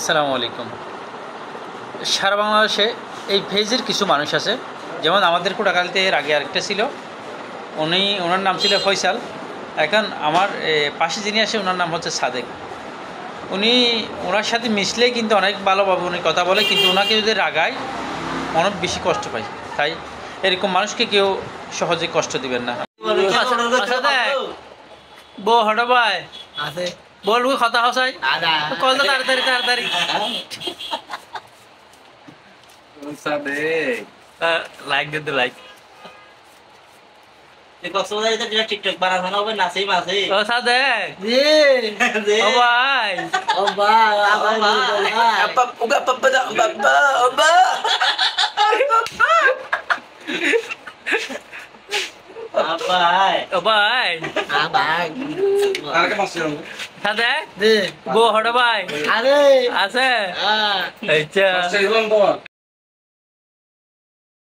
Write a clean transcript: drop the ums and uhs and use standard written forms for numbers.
আসসালামু আলাইকুম। সারা বাংলাদেশে এই ফেজের কিছু মানুষ আছে, যেমন আমাদের কোটাকালিতে এর আগে আরেকটা ছিল, ওনার নাম ছিল ফয়সাল। এখন আমার পাশে যিনি আসে ওনার নাম হচ্ছে সাদেক। ওনার সাথে মিশলে কিন্তু অনেক ভালোভাবে উনি কথা বলে, কিন্তু ওনাকে যদি রাগায় অনেক বেশি কষ্ট পায়। তাই এরকম মানুষকে কেউ সহজে কষ্ট দিবেন না। বউ হঠাৎ ভাই আছে বলবো কথা হসাই কল তো তাড়াতাড়ি তাড়াতাড়ি লাইক দিতে লাইক টিকটক বানানো হবে নাচেই মাঝে ও সাদেক ও ভাই ও ভাই Bye. Bye. Bye. Ada ke masih dong? Ada? Bo, ada bye. Ada. Ase. Ah. Aja. Masih dong, Bo.